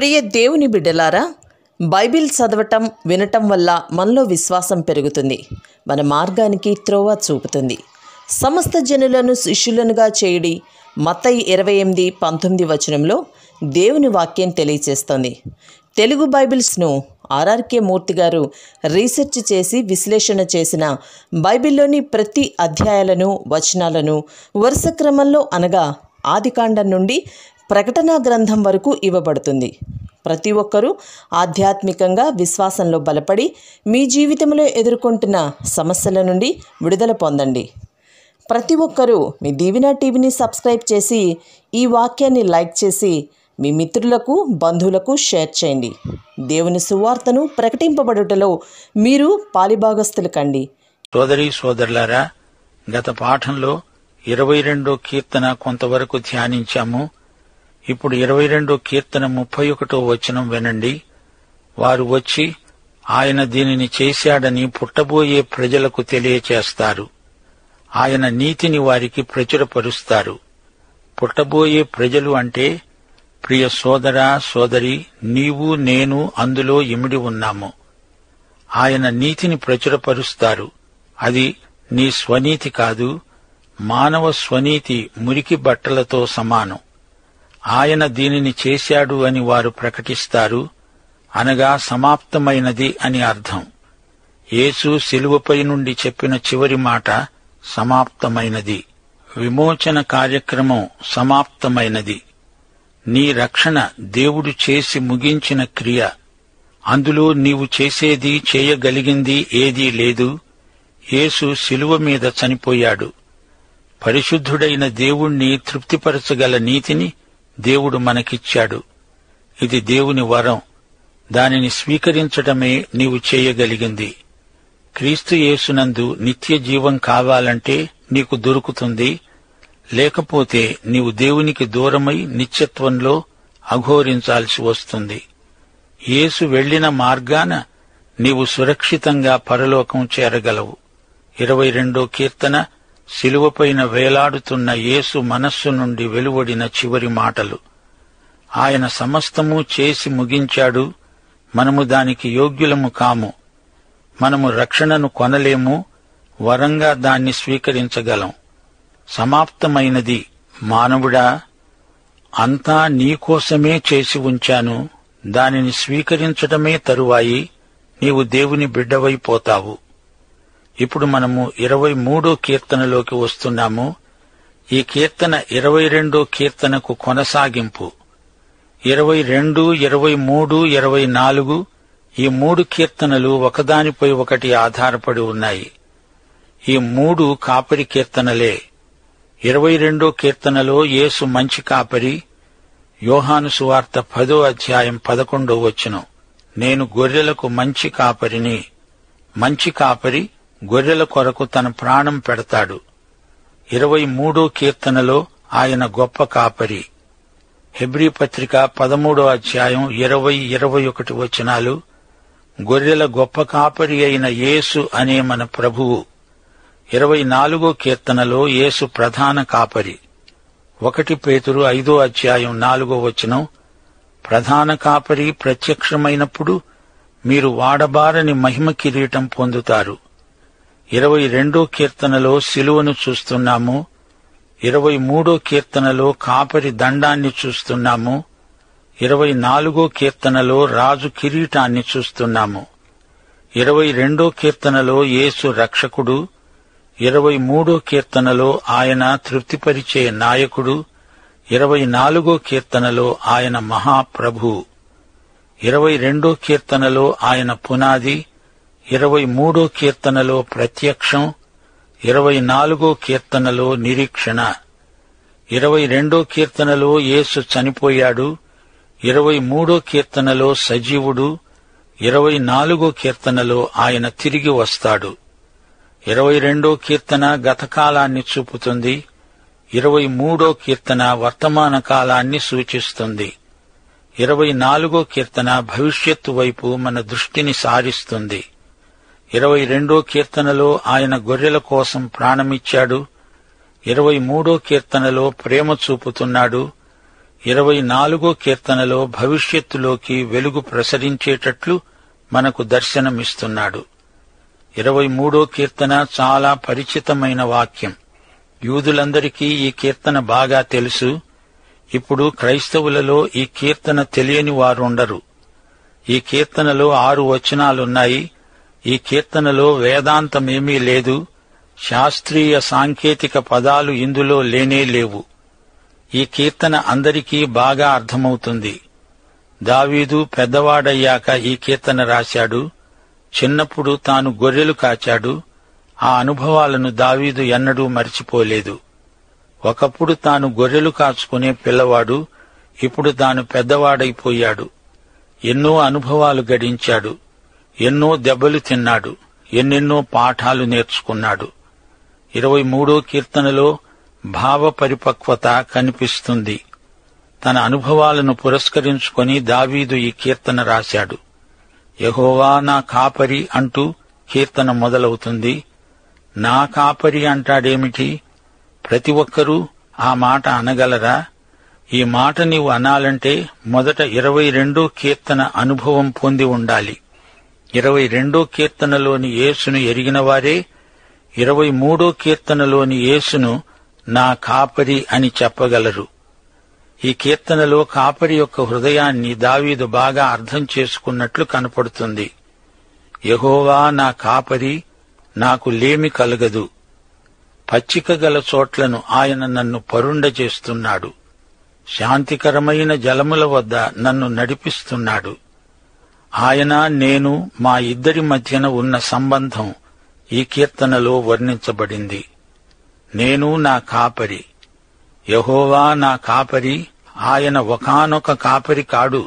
ప్రియ దేవుని బిడ్డలారా, బైబిల్ చదవటం వినటం వల్ల మనలో విశ్వాసం పెరుగుతుంది. మన మార్గానికి త్రోవ చూపుతుంది. సమస్త జనులను శిష్యులనుగా చేయడి మత్తయి 28:19 వచనంలో దేవుని వాక్యం తెలియచేస్తోంది. తెలుగు బైబిల్స్ను ఆర్ఆర్కే మూర్తి గారు రీసెర్చ్ చేసి విశ్లేషణ చేసిన బైబిల్లోని ప్రతి అధ్యాయాలను వచనాలను వరుస క్రమంలో అనగా ఆదికాండం నుండి ప్రకటనా గ్రంథం వరకు ఇవ్వబడుతుంది. ప్రతి ఒక్కరూ ఆధ్యాత్మికంగా విశ్వాసంలో బలపడి మీ జీవితంలో ఎదుర్కొంటున్న సమస్యల నుండి విడుదల పొందండి. ప్రతి ఒక్కరూ మీ దీవెన టీవీని సబ్స్క్రైబ్ చేసి ఈ వాక్యాన్ని లైక్ చేసి మీ మిత్రులకు బంధువులకు షేర్ చేయండి. దేవుని సువార్తను ప్రకటింపబడుటలో మీరు పాలిభాగస్తులు కండి. సోదరీ సోదరులారా, గత పాఠంలో 22వ కీర్తన కొంతవరకు ధ్యానించాము. ఇప్పుడు 22వ కీర్తన 31వ వచనం వినండి. వారు వచ్చి ఆయన దీనిని చేశాడని పుట్టబోయే ప్రజలకు తెలియచేస్తారు. ఆయన నీతిని వారికి ప్రచురపరుస్తారు. పుట్టబోయే ప్రజలు అంటే ప్రియ సోదరా సోదరి, నీవు నేను అందులో ఇమిడి ఉన్నాము. ఆయన నీతిని ప్రచురపరుస్తారు. అది నీ స్వనీతి కాదు. మానవ స్వనీతి మురికి బట్టలతో సమానం. ఆయన దీనిని చేశాడు అని వారు ప్రకటిస్తారు, అనగా సమాప్తమైనది అని అర్థం. యేసు శిలువపై నుండి చెప్పిన చివరి మాట సమాప్తమైనది. విమోచన కార్యక్రమం సమాప్తమైనది. నీ రక్షణ దేవుడు చేసి ముగించిన క్రియ. అందులో నీవు చేసేది చేయగలిగింది ఏదీ లేదు. యేసు శిలువ మీద చనిపోయాడు. పరిశుద్ధుడైన దేవుణ్ణి తృప్తిపరచగల నీతిని దేవుడు మనకిచ్చాడు. ఇది దేవుని వరం. దానిని స్వీకరించటమే నీవు చేయగలిగింది. క్రీస్తు యేసునందు నిత్య జీవం కావాలంటే నీకు దొరుకుతుంది. లేకపోతే నీవు దేవునికి దూరమై నిత్యత్వంలో అఘోరించాల్సి వస్తుంది. యేసు వెళ్లిన మార్గాన నీవు సురక్షితంగా పరలోకం చేరగలవు. 22వ కీర్తన శిలువపైన వేలాడుతున్న యేసు మనస్సు నుండి వెలువడిన చివరి మాటలు. ఆయన సమస్తము చేసి ముగించాడు. మనము దానికి యోగ్యులము కాము. మనము రక్షణను కొనలేము. వరంగా దాన్ని స్వీకరించగలం. సమాప్తమైనది. మానవుడా, అంతా నీకోసమే చేసి ఉంచాను. దానిని స్వీకరించటమే తరువాయి నీవు దేవుని బిడ్డవైపోతావు. ఇప్పుడు మనము 23వ కీర్తనలోకి వస్తున్నాము. ఈ కీర్తన 22వ కీర్తనకు కొనసాగింపు. 22, 23, 24 ఈ 3 కీర్తనలు ఒకదానిపై ఒకటి ఆధారపడి ఉన్నాయి. ఈ 3 కాపరి కీర్తనలే. 22వ కీర్తనలో యేసు మంచి కాపరి. యోహాను సువార్త 10వ అధ్యాయం 11వ వచనం, నేను గొర్రెలకు మంచి కాపరిని. మంచి కాపరి గొర్రెల కొరకు తన ప్రాణం పెడతాడు. 23వ కీర్తనలో ఆయన గొప్ప కాపరి. హెబ్రీ పత్రిక 13వ అధ్యాయం 20, 21 వచనాలు, గొర్రెల గొప్ప కాపరి అయిన యేసు అనే మన ప్రభువు. 24వ కీర్తనలో యేసు ప్రధాన కాపరి. 1 పేతురు 5వ అధ్యాయం 4వ వచనం, ప్రధాన కాపరి ప్రత్యక్షమైనప్పుడు మీరు వాడబారని మహిమ కిరీటం పొందుతారు. 22వ కీర్తనలో శిలువను చూస్తున్నాము. 23వ కీర్తనలో కాపరి దండాన్ని చూస్తున్నాము. 24వ కీర్తనలో రాజు కిరీటాన్ని చూస్తున్నాము. 22వ కీర్తనలో యేసు రక్షకుడు. 23వ కీర్తనలో ఆయన తృప్తిపరిచే నాయకుడు. 24వ కీర్తనలో ఆయన మహాప్రభు. 22వ కీర్తనలో ఆయన పునాది. 23వ కీర్తనలో ప్రత్యక్షం. 24వ కీర్తనలో నిరీక్షణ. 22వ కీర్తనలో యేసు చనిపోయాడు. 23వ కీర్తనలో సజీవుడు. 24వ కీర్తనలో ఆయన తిరిగి వస్తాడు. 22వ కీర్తన గతకాలాన్ని చూపుతుంది. 23వ కీర్తన వర్తమాన కాలాన్ని సూచిస్తుంది. 24వ కీర్తన భవిష్యత్తు వైపు మన దృష్టిని సారిస్తుంది. 22వ కీర్తనలో ఆయన గొర్రెల కోసం ప్రాణమిచ్చాడు. 23వ కీర్తనలో ప్రేమ చూపుతున్నాడు. 24వ కీర్తనలో భవిష్యత్తులోకి వెలుగు ప్రసరించేటట్లు మనకు దర్శనమిస్తున్నాడు. 23వ కీర్తన చాలా పరిచితమైన వాక్యం. యూదులందరికీ ఈ కీర్తన బాగా తెలుసు. ఇప్పుడు క్రైస్తవులలో ఈ కీర్తన తెలియని వారుండరు. ఈ కీర్తనలో 6 వచనాలున్నాయి. ఈ కీర్తనలో వేదాంతమేమీ లేదు. శాస్త్రీయ సాంకేతిక పదాలు ఇందులో లేనే లేవు. ఈ కీర్తన అందరికీ బాగా అర్థమవుతుంది. దావీదు పెద్దవాడయ్యాక ఈ కీర్తన రాశాడు. చిన్నప్పుడు తాను గొర్రెలు కాచాడు. ఆ అనుభవాలను దావీదు ఎన్నడూ మరిచిపోలేదు. ఒకప్పుడు తాను గొర్రెలు కాచుకునే పిల్లవాడు, ఇప్పుడు తాను పెద్దవాడైపోయాడు. ఎన్నో అనుభవాలు గడించాడు. ఎన్నో దెబ్బలు తిన్నాడు. ఎన్నెన్నో పాఠాలు నేర్చుకున్నాడు. 23వ కీర్తనలో భావ పరిపక్వత కనిపిస్తుంది. తన అనుభవాలను పురస్కరించుకొని దావీదు ఈ కీర్తన రాశాడు. యెహోవా నా కాపరి అంటూ కీర్తన మొదలవుతుంది. నా కాపరి అంటాడేమిటి? ప్రతి ఒక్కరూ ఆ మాట అనగలరా? ఈ మాట నీవు అనాలంటే మొదట 22వ కీర్తన అనుభవం పొంది ఉండాలి. 22వ కీర్తనలోని యేసును ఎరిగినవారే 23వ కీర్తనలోని యేసును నా కాపరి అని చెప్పగలరు. ఈ కీర్తనలో కాపరి యొక్క హృదయాన్ని దావీదు బాగా అర్థం చేసుకున్నట్లు కనపడుతుంది. యెహోవా నా కాపరి, నాకు లేమి కలగదు. పచ్చిక గల చోట్లను ఆయన నన్ను పరుండజేస్తున్నాడు. శాంతికరమైన జలముల వద్ద నన్ను నడిపిస్తున్నాడు. ఆయన నేను మా ఇద్దరి మధ్యన ఉన్న సంబంధం ఈ కీర్తనలో వర్ణించబడింది. నేను నా కాపరి, యెహోవా నా కాపరి. ఆయన ఒకానొక కాపరి కాడు,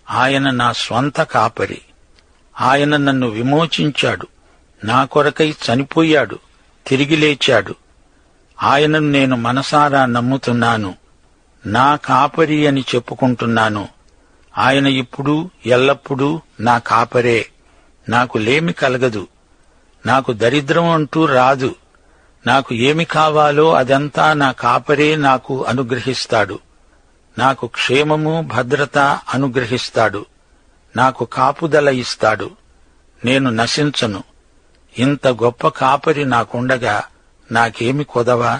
ఆయన నా స్వంత కాపరి. ఆయన నన్ను విమోచించాడు, నా కొరకై చనిపోయాడు, తిరిగి లేచాడు. ఆయనను నేను మనసారా నమ్ముతున్నాను. నా కాపరి అని చెప్పుకుంటున్నాను. ఆయన ఇప్పుడు ఎల్లప్పుడూ నా కాపరే. నాకు లేమి కలగదు. నాకు దరిద్రం అంటూ రాదు. నాకు ఏమి కావాలో అదంతా నా కాపరే నాకు అనుగ్రహిస్తాడు. నాకు క్షేమము, భద్రత అనుగ్రహిస్తాడు. నాకు కాపుదల ఇస్తాడు. నేను నశించను. ఇంత గొప్ప కాపరి నాకుండగా నాకేమి కొదవా?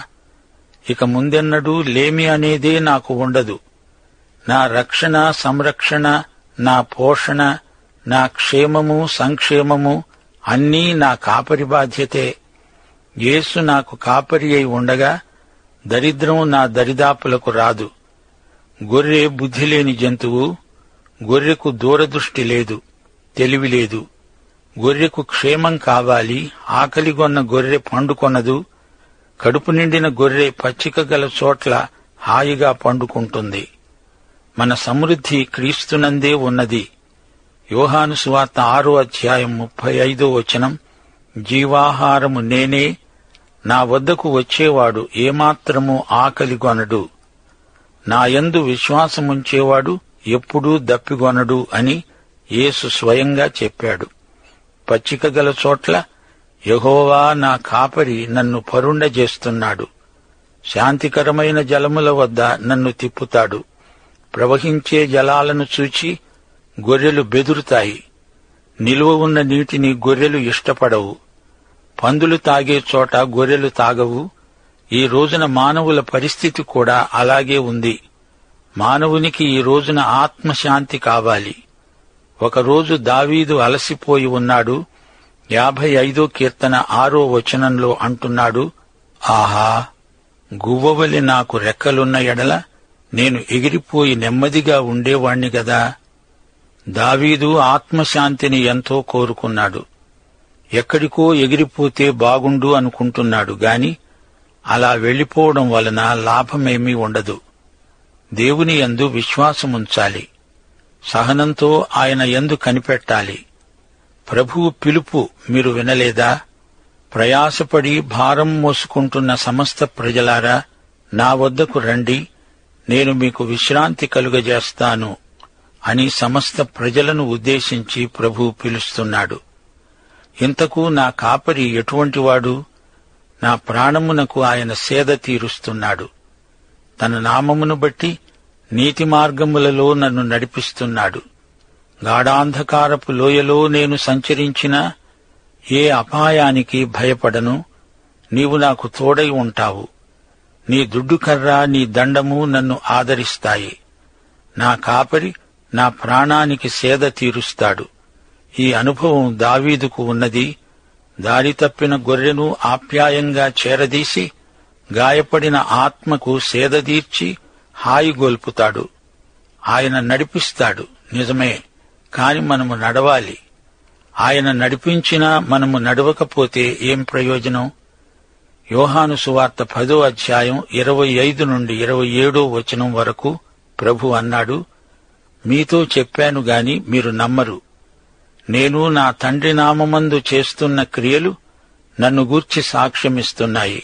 ఇక ముందెన్నడూ లేమి అనేదే నాకు ఉండదు. నా రక్షణ, సంరక్షణ, నా పోషణ, నా క్షేమము, సంక్షేమము అన్నీ నా కాపరి బాధ్యతే. యేసు నాకు కాపరి అయి ఉండగా దరిద్రం నా దరిదాపులకు రాదు. గొర్రె బుద్ధిలేని జంతువు. గొర్రెకు దూరదృష్టి లేదు, తెలివి లేదు. గొర్రెకు క్షేమం కావాలి. ఆకలిగొన్న గొర్రె పండుకొనదు. కడుపు నిండిన గొర్రె పచ్చిక గల చోట్ల హాయిగా పండుకుంటుంది. మన సమృద్ధి క్రీస్తునందే ఉన్నది. యోహాను సువార్త 6వ అధ్యాయం 35వ వచనం, జీవాహారము నేనే, నా వద్దకు వచ్చేవాడు ఏమాత్రమూ ఆకలిగొనడు. నాయందు విశ్వాసముంచేవాడు ఎప్పుడూ దప్పిగొనడు అని యేసు స్వయంగా చెప్పాడు. పచ్చిక గల చోట్ల యెహోవా నా కాపరి నన్ను పరుండజేస్తున్నాడు. శాంతికరమైన జలముల వద్ద నన్ను తిప్పుతాడు. ప్రవహించే జలాలను చూచి గొర్రెలు బెదురుతాయి. నిలువ ఉన్న నీటిని గొర్రెలు ఇష్టపడవు. పందులు తాగే చోట గొర్రెలు తాగవు. ఈ రోజున మానవుల పరిస్థితి కూడా అలాగే ఉంది. మానవునికి ఈ రోజున ఆత్మశాంతి కావాలి. ఒకరోజు దావీదు అలసిపోయి ఉన్నాడు. 55వ కీర్తన 6వ వచనంలో అంటున్నాడు, ఆహా, గువ్వవలి నాకు రెక్కలున్న ఎడల నేను ఎగిరిపోయి నెమ్మదిగా ఉండేవాణ్ణి గదా. దావీదు ఆత్మశాంతిని ఎంతో కోరుకున్నాడు. ఎక్కడికో ఎగిరిపోతే బాగుండు అనుకుంటున్నాడు గాని అలా వెళ్లిపోవడం వలన లాభమేమీ ఉండదు. దేవుని యందు విశ్వాసముంచాలి. సహనంతో ఆయన యందు కనిపెట్టాలి. ప్రభువు పిలుపు మీరు వినలేదా? ప్రయాసపడి భారం మోసుకుంటున్న సమస్త ప్రజలారా, నా వద్దకు రండి, నేను మీకు విశ్రాంతి కలుగజేస్తాను అని సమస్త ప్రజలను ఉద్దేశించి ప్రభువు పిలుస్తున్నాడు. ఇంతకు నా కాపరి ఎటువంటివాడు? నా ప్రాణమునకు ఆయన సేద తీరుస్తున్నాడు. తన నామమును బట్టి నీతి మార్గములలో నన్ను నడిపిస్తున్నాడు. గాఢాంధకారపు లోయలో నేను సంచరించినా ఏ అపాయానికి భయపడను. నీవు నాకు తోడై ఉంటావు. నీ దుడ్డుకర్ర, నీ దండము నన్ను ఆదరిస్తాయి. నా కాపరి నా ప్రాణానికి సేద తీరుస్తాడు. ఈ అనుభవం దావీదుకు ఉన్నది. దారి తప్పిన గొర్రెను ఆప్యాయంగా చేరదీసి గాయపడిన ఆత్మకు సేదదీర్చి హాయిగొల్పుతాడు. ఆయన నడిపిస్తాడు, నిజమే, కాని మనము నడవాలి. ఆయన నడిపించినా మనము నడవకపోతే ఏం ప్రయోజనం? యోహాను సువార్త 10వ అధ్యాయం 25 నుండి 27వ వచనం వరకు ప్రభు అన్నాడు, మీతో చెప్పాను గాని మీరు నమ్మరు. నేను నా తండ్రి నామమందు చేస్తున్న క్రియలు నన్ను గూర్చి సాక్ష్యమిస్తున్నాయి.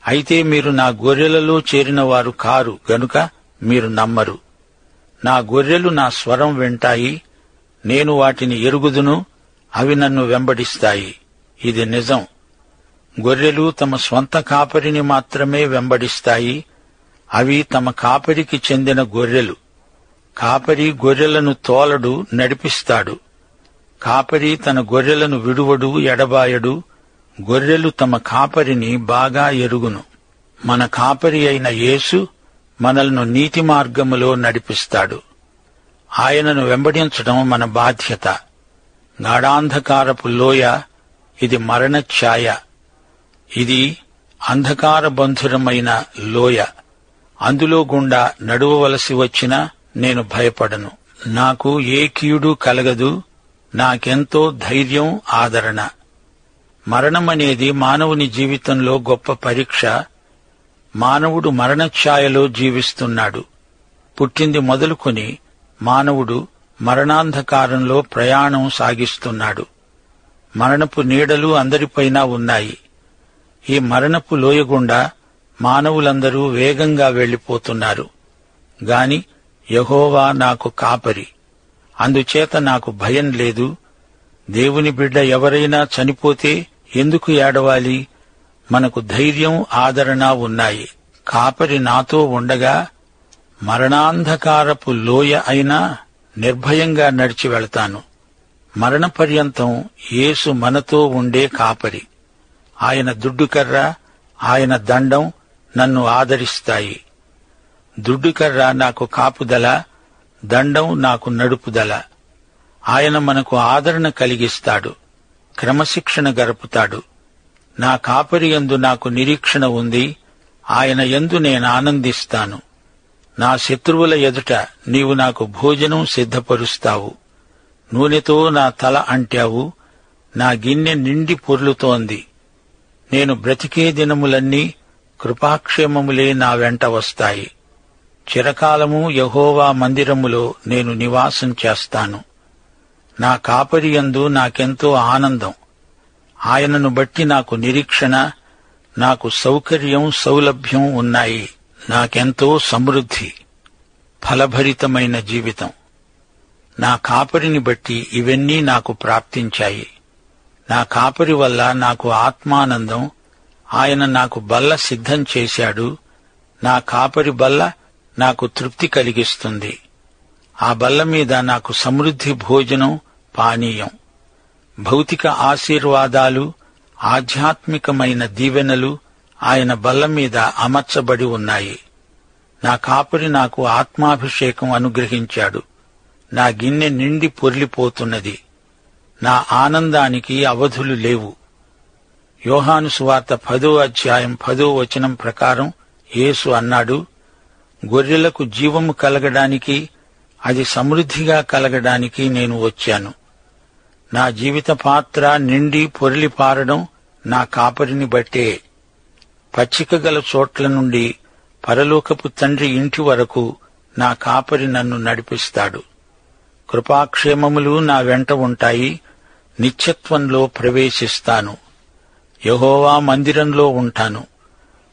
అయితే మీరు నా గొర్రెలలో చేరినవారు కారు గనుక మీరు నమ్మరు. నా గొర్రెలు నా స్వరం వింటాయి, నేను వాటిని ఎరుగుదును, అవి నన్ను వెంబడిస్తాయి. ఇది నిజం. గొర్రెలు తమ స్వంత కాపరిని మాత్రమే వెంబడిస్తాయి. అవి తమ కాపరికి చెందిన గొర్రెలు. కాపరి గొర్రెలను తోలడు, నడిపిస్తాడు. కాపరి తన గొర్రెలను విడువడు, ఎడబాయడు. గొర్రెలు తమ కాపరిని బాగా ఎరుగును. మన కాపరి అయిన యేసు మనల్ని నీతి మార్గములో నడిపిస్తాడు. ఆయనను వెంబడించడం మన బాధ్యత. గాఢాంధకారపు లోయ, ఇది మరణఛాయ. ఇది అంధకారబంధురమైన లోయ. అందులో గుండా నడువవలసి వచ్చినా నేను భయపడను. నాకు ఏ కీడు కలగదు. నాకెంతో ధైర్యం, ఆదరణ. మరణమనేది మానవుని జీవితంలో గొప్ప పరీక్ష. మానవుడు మరణఛాయలో జీవిస్తున్నాడు. పుట్టింది మొదలుకొని మానవుడు మరణాంధకారంలో ప్రయాణం సాగిస్తున్నాడు. మరణపు నీడలు అందరిపైనా ఉన్నాయి. ఈ మరణపు లోయగుండా మానవులందరూ వేగంగా వెళ్లిపోతున్నారు. గాని యెహోవా నాకు కాపరి, అందుచేత నాకు భయం లేదు. దేవుని బిడ్డ ఎవరైనా చనిపోతే ఎందుకు ఏడవాలి? మనకు ధైర్యం, ఆదరణ ఉన్నాయి. కాపరి నాతో ఉండగా మరణాంధకారపు లోయ అయినా నిర్భయంగా నడిచి వెళతాను. మరణపర్యంతం యేసు మనతో ఉండే కాపరి. ఆయన దుడ్డుకర్ర, ఆయన దండం నన్ను ఆదరిస్తాయి. దుడ్డుకర్ర నాకు కాపుదల, దండం నాకు నడుపుదల. ఆయన మనకు ఆదరణ కలిగిస్తాడు, క్రమశిక్షణ గరుపుతాడు. నా కాపరి యందు నాకు నిరీక్షణ ఉంది. ఆయన యందు నేను ఆనందిస్తాను. నా శత్రువుల ఎదుట నీవు నాకు భోజనం సిద్ధపరుస్తావు. నూనెతో నా తల అంటావు. నా గిన్నె నిండి పొర్లుతోంది. నేను బ్రతికే దినములన్నీ కృపాక్షేమములే నా వెంట వస్తాయి. చిరకాలము యెహోవా మందిరములో నేను నివాసం చేస్తాను. నా కాపరి యందు నాకెంతో ఆనందం. ఆయనను బట్టి నాకు నిరీక్షణ, నాకు సౌకర్యం, సౌలభ్యం ఉన్నాయి. నాకెంతో సమృద్ధి, ఫలభరితమైన జీవితం. నా కాపరిని బట్టి ఇవన్నీ నాకు ప్రాప్తించాయి. నా కాపరి వల్ల నాకు ఆత్మానందం. ఆయన నాకు బల్ల సిద్ధం చేశాడు. నా కాపరి బల్ల నాకు తృప్తి కలిగిస్తుంది. ఆ బల్ల మీద నాకు సమృద్ధి భోజనం, పానీయం. భౌతిక ఆశీర్వాదాలు, ఆధ్యాత్మికమైన దీవెనలు ఆయన బల్ల మీద అమర్చబడి ఉన్నాయి. నా కాపరి నాకు ఆత్మాభిషేకం అనుగ్రహించాడు. నా గిన్నె నిండి పొర్లిపోతున్నది. నా ఆనందానికి అవధులు లేవు. యోహాను సువార్త 10వ అధ్యాయం 10వ వచనం ప్రకారం యేసు అన్నాడు, గొర్రెలకు జీవము కలగడానికి, అది సమృద్ధిగా కలగడానికి నేను వచ్చాను. నా జీవిత పాత్ర నిండి పొర్లిపారడం నా కాపరిని బట్టే. పచ్చిక గల చోట్ల నుండి పరలోకపు తండ్రి ఇంటి వరకు నా కాపరి నన్ను నడిపిస్తాడు. కృపాక్షేమములు నా వెంట ఉంటాయి. నిత్యత్వంలో ప్రవేశిస్తాను. యెహోవా మందిరంలో ఉంటాను.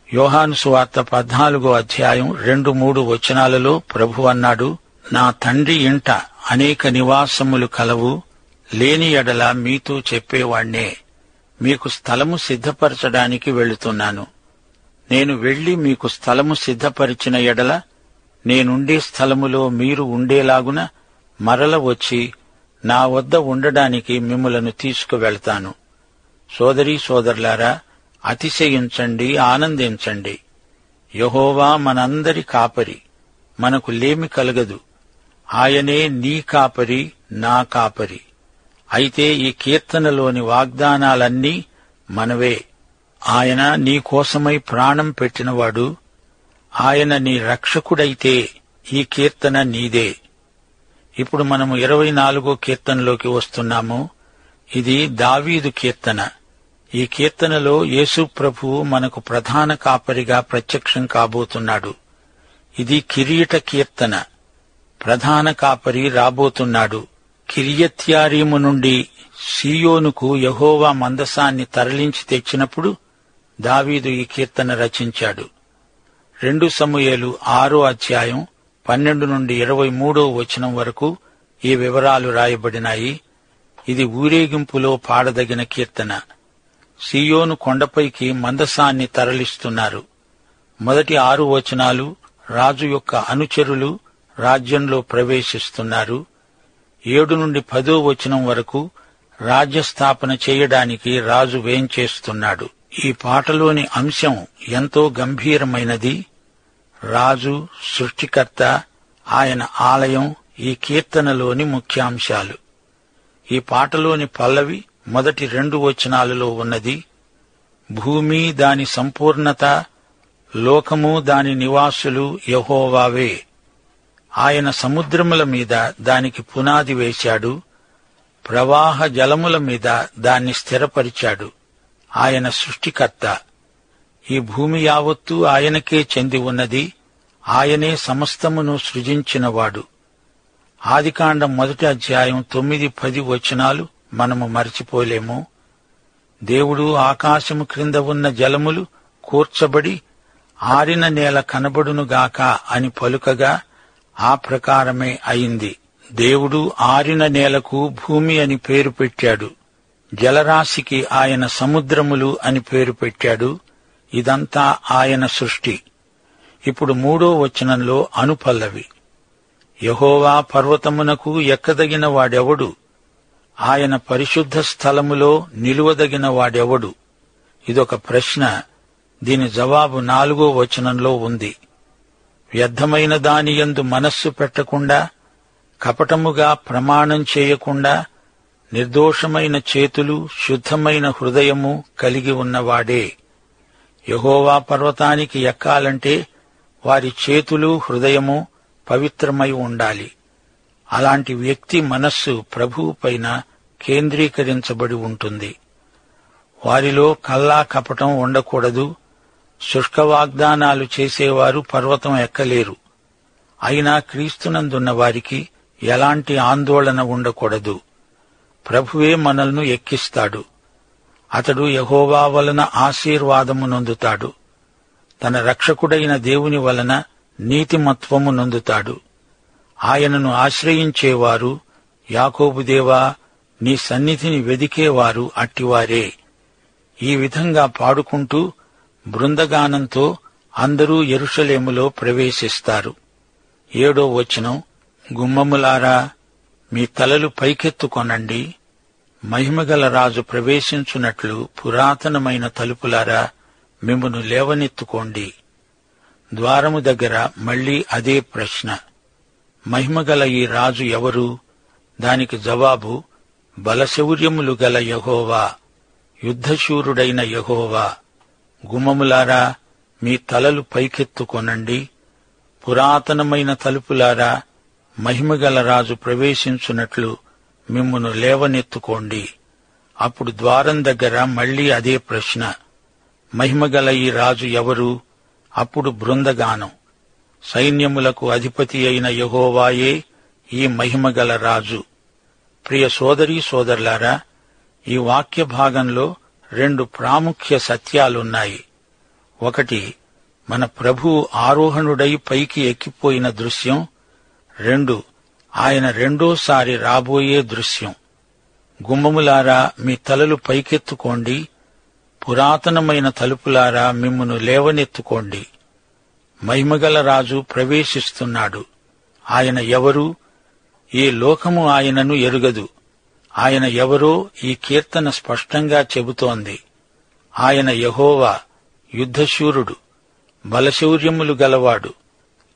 యోహాను సువార్త 14వ అధ్యాయం 2-3 వచనాలలో ప్రభు అన్నాడు, నా తండ్రి ఇంట అనేక నివాసములు కలవు. లేని ఎడల మీతో చెప్పేవాణ్ణే. మీకు స్థలము సిద్ధపరచడానికి వెళుతున్నాను. నేను వెళ్లి మీకు స్థలము సిద్ధపరిచిన ఎడల నేనుండే స్థలములో మీరు ఉండేలాగున మరల వచ్చి నా వద్ద ఉండడానికి మిమ్ములను తీసుకువెళ్తాను. సోదరీ సోదరులారా, అతిశయించండి, ఆనందించండి. యెహోవా మనందరి కాపరి, మనకు లేమి కలగదు. ఆయనే నీ కాపరి, నా కాపరి. అయితే ఈ కీర్తనలోని వాగ్దానాలన్నీ మనవే. ఆయన నీ కోసమై ప్రాణం పెట్టినవాడు. ఆయన నీ రక్షకుడైతే ఈ కీర్తన నీదే. ఇప్పుడు మనము 24వ కీర్తనలోకి వస్తున్నాము. ఇది దావీదు కీర్తన. ఈ కీర్తనలో యేసు ప్రభువు మనకు ప్రధాన కాపరిగా ప్రత్యక్షం కాబోతున్నాడు. ఇది కిరీట కీర్తన. ప్రధాన కాపరి రాబోతున్నాడు. కిర్యత్యారీము నుండి సీయోనుకు యెహోవా మందసాన్ని తరలించి తెచ్చినప్పుడు దావీదు ఈ కీర్తన రచించాడు. 2 సమూయేలు 6వ అధ్యాయం 12 నుండి 23వ వచనం వరకు ఈ వివరాలు రాయబడినాయి. ఇది ఊరేగింపులో పాడదగిన కీర్తన. సీయోను కొండపైకి మందసాన్ని తరలిస్తున్నారు. మొదటి 6 వచనాలు రాజు యొక్క అనుచరులు రాజ్యంలో ప్రవేశిస్తున్నారు. 7 నుండి 10వ వచనం వరకు రాజ్యస్థాపన చేయడానికి రాజు వేంచేస్తున్నాడు. ఈ పాటలోని అంశం ఎంతో గంభీరమైనది. రాజు, సృష్టికర్త, ఆయన ఆలయం ఈ కీర్తనలోని ముఖ్యాంశాలు. ఈ పాటలోని పల్లవి మొదటి 2 వచనాలలో ఉన్నది. భూమి దాని సంపూర్ణత, లోకము దాని నివాసులు యెహోవావే. ఆయన సముద్రముల మీద దానికి పునాది వేశాడు, ప్రవాహ జలముల మీద దాన్ని స్థిరపరిచాడు. ఆయన సృష్టికర్త. ఈ భూమి యావత్తూ ఆయనకే చెంది ఉన్నది. ఆయనే సమస్తమును సృజించినవాడు. ఆదికాండం 1వ అధ్యాయం 9-10 వచనాలు మనము మరచిపోలేము. దేవుడు ఆకాశము క్రింద ఉన్న జలములు కూర్చబడి ఆరిన నేల కనబడునుగాక అని పలుకగా ఆ ప్రకారమే అయింది. దేవుడు ఆరిన నేలకు భూమి అని పేరు పెట్టాడు. జలరాశికి ఆయన సముద్రములు అని పేరు పెట్టాడు. ఇదంతా ఆయన సృష్టి. ఇప్పుడు 3వ వచనంలో అనుపల్లవి. యెహోవా పర్వతమునకు ఎక్కదగిన వాడెవడు? ఆయన పరిశుద్ధ స్థలములో నిలువదగిన వాడెవడు? ఇదొక ప్రశ్న. దీని జవాబు 4వ వచనంలో ఉంది. వ్యర్థమైన దానియందు మనస్సు పెట్టకుండా, కపటముగా ప్రమాణం చేయకుండా, నిర్దోషమైన చేతులు, శుద్ధమైన హృదయము కలిగి ఉన్నవాడే. యెహోవా పర్వతానికి ఎక్కాలంటే వారి చేతులు, హృదయము పవిత్రమై ఉండాలి. అలాంటి వ్యక్తి మనస్సు ప్రభువుపైన కేంద్రీకరించబడి ఉంటుంది. వారిలో కల్లా కపటం ఉండకూడదు. శుష్క వాగ్దానాలు చేసేవారు పర్వతం ఎక్కలేరు. అయినా క్రీస్తునందున్న వారికి ఎలాంటి ఆందోళన ఉండకూడదు. ప్రభువే మనల్ని ఎక్కిస్తాడు. అతడు యెహోవా వలన ఆశీర్వాదము నొందుతాడు. తన రక్షకుడైన దేవుని వలన నీతిమత్వము నొందుతాడు. ఆయనను ఆశ్రయించేవారు, యాకోబు దేవా, నీ సన్నిధిని వెదికేవారు అట్టివారే. ఈ విధంగా పాడుకుంటూ బృందగానంతో అందరూ యెరూషలేములో ప్రవేశిస్తారు. 7వ వచనం. గుమ్మములారా, మీ తలలు పైకెత్తుకొనండి. మహిమగల రాజు ప్రవేశించున్నట్లు పురాతనమైన తలుపులారా, మిమ్మును లేవనెత్తుకోండి. ద్వారము దగ్గర మళ్లీ అదే ప్రశ్న. మహిమగల ఈ రాజు ఎవరు? దానికి జవాబు, బలశౌర్యములు గల యెహోవా, యుద్ధశూరుడైన యెహోవా. గుమ్మములారా, మీ తలలు పైకెత్తుకొనండి. పురాతనమైన తలుపులారా, మహిమగల రాజు ప్రవేశించున్నట్లు మిమ్మును లేవనెత్తుకోండి. అప్పుడు ద్వారం దగ్గర మళ్లీ అదే ప్రశ్న. మహిమగల ఈ రాజు ఎవరు? అప్పుడు బృందగానం. సైన్యములకు అధిపతి అయిన యెహోవాయే ఈ మహిమగల రాజు. ప్రియ సోదరీ సోదరులారా, ఈ వాక్య భాగంలో 2 ప్రాముఖ్య సత్యాలున్నాయి. ఒకటి, మన ప్రభువు ఆరోహణుడై పైకి ఎక్కిపోయిన దృశ్యం. 2, ఆయన రెండోసారి రాబోయే దృశ్యం. గుమ్మములారా, మీ తలలు పైకెత్తుకోండి. పురాతనమైన తలుపులారా, మిమ్మును లేవనెత్తుకోండి. మహిమగల రాజు ప్రవేశిస్తున్నాడు. ఆయన ఎవరు? ఈ లోకము ఆయనను ఎరుగదు. ఆయన ఎవరో ఈ కీర్తన స్పష్టంగా చెబుతోంది. ఆయన యెహోవా, యుద్ధశూరుడు, బలశౌర్యములు గలవాడు.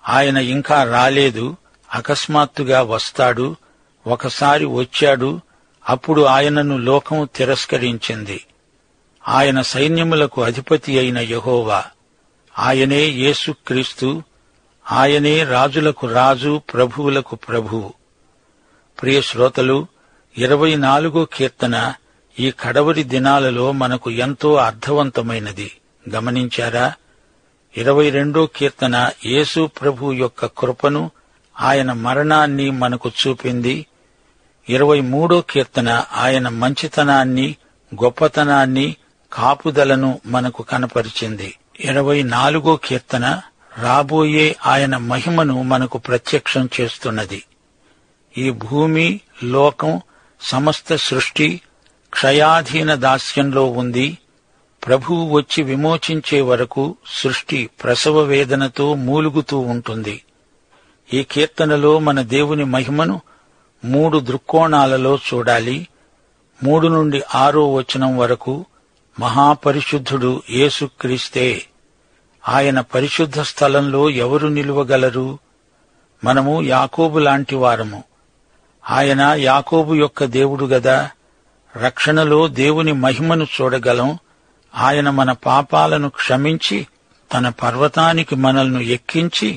ఆయన ఇంకా రాలేదు, అకస్మాత్తుగా వస్తాడు. ఒకసారి వచ్చాడు, అప్పుడు ఆయనను లోకం తిరస్కరించింది. ఆయన సైన్యములకు అధిపతి అయిన యెహోవా, ఆయనే యేసుక్రీస్తు, ఆయనే రాజులకు రాజు, ప్రభువులకు ప్రభువు. ప్రియ శ్రోతలు, 24వ కీర్తన ఈ కడవరి దినాలలో మనకు ఎంతో అర్థవంతమైనది. గమనించారా? 22వ కీర్తన యేసు ప్రభు యొక్క కృపను, ఆయన మరణాన్ని మనకు చూపింది. 23వ కీర్తన ఆయన మంచితనాన్ని, గొప్పతనాన్ని, కాపుదలను మనకు కనపరిచింది. 24వ కీర్తన రాబోయే ఆయన మహిమను మనకు ప్రత్యక్షం చేస్తున్నది. ఈ భూమి, లోకం, సమస్త సృష్టి క్షయాధీన దాస్యంలో ఉంది. ప్రభువు వచ్చి విమోచించే వరకు సృష్టి ప్రసవ వేదనతో మూలుగుతూ ఉంటుంది. ఈ కీర్తనలో మన దేవుని మహిమను 3 దృక్కోణాలలో చూడాలి. 3 నుండి 6వ వచనం వరకు మహాపరిశుద్ధుడు యేసుక్రీస్తే. ఆయన పరిశుద్ధ స్థలంలో ఎవరు నిలువగలరు? మనము యాకోబు లాంటి వారము. ఆయన యాకోబు యొక్క దేవుడు గదా. రక్షణలో దేవుని మహిమను చూడగలం. ఆయన మన పాపాలను క్షమించి తన పర్వతానికి మనల్ని ఎక్కించి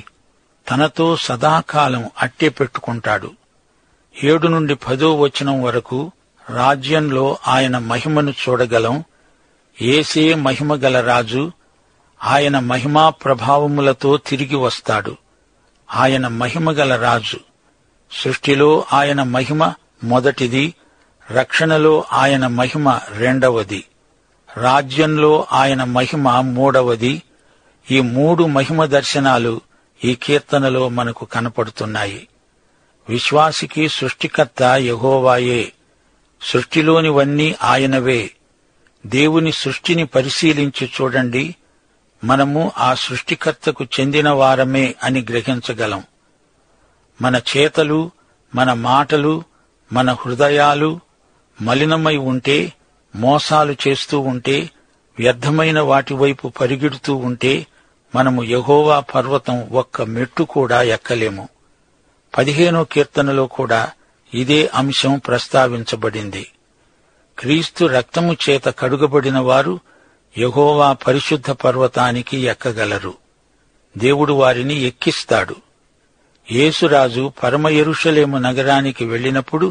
తనతో సదాకాలం అట్టే పెట్టుకుంటాడు. 7 నుండి 10వ వచనం వరకు రాజ్యంలో ఆయన మహిమను చూడగలం. యేసే మహిమగల రాజు. ఆయన మహిమా ప్రభావములతో తిరిగి వస్తాడు. ఆయన మహిమగల రాజు. సృష్టిలో ఆయన మహిమ మొదటిది, రక్షణలో ఆయన మహిమ రెండవది, రాజ్యంలో ఆయన మహిమ మూడవది. ఈ 3 మహిమ దర్శనాలు ఈ కీర్తనలో మనకు కనపడుతున్నాయి. విశ్వాసికి సృష్టికర్త యెహోవాయే. సృష్టిలోనివన్నీ ఆయనవే. దేవుని సృష్టిని పరిశీలించి చూడండి. మనము ఆ సృష్టికర్తకు చెందిన వారమే అని గ్రహించగలం. మన చేతలు, మన మాటలు, మన హృదయాలు మలినమై ఉంటే, మోసాలు చేస్తూ ఉంటే, వ్యర్థమైన వాటి వైపు పరిగెడుతూ ఉంటే మనము యెహోవా పర్వతం ఒక్క మెట్టు కూడా ఎక్కలేము. 15వ కీర్తనలో కూడా ఇదే అంశం ప్రస్తావించబడింది. క్రీస్తు రక్తము చేత కడుగబడిన వారు యెహోవా పరిశుద్ధ పర్వతానికి ఎక్కగలరు. దేవుడు వారిని ఎక్కిస్తాడు. యేసురాజు పరమ యెరూషలేము నగరానికి వెళ్లినప్పుడు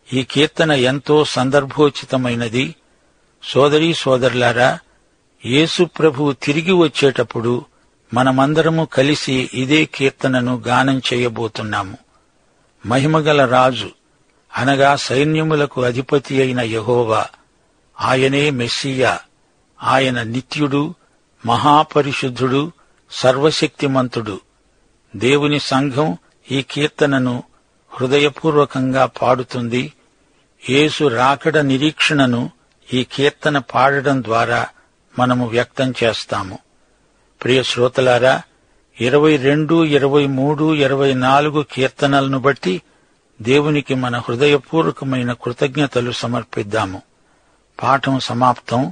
ఈ కీర్తన ఎంతో సందర్భోచితమైనది. సోదరీ సోదరులారా, యేసు ప్రభువు తిరిగి వచ్చేటప్పుడు మనమందరము కలిసి ఇదే కీర్తనను గానం చేయబోతున్నాము. మహిమగల రాజు అనగా సైన్యములకు అధిపతి అయిన యెహోవా, ఆయనే మెస్సియా. ఆయన నిత్యుడు, మహాపరిశుద్ధుడు, సర్వశక్తిమంతుడు. దేవుని సంఘం ఈ కీర్తనను హృదయపూర్వకంగా పాడుతుంది. యేసు రాకడ నిరీక్షణను ఈ కీర్తన పాడడం ద్వారా మనము వ్యక్తం చేస్తాము. ప్రియ శ్రోతలారా, 22, 23, 24 కీర్తనలను బట్టి దేవునికి మన హృదయపూర్వకమైన కృతజ్ఞతలు సమర్పిద్దాము. పాఠం సమాప్తం.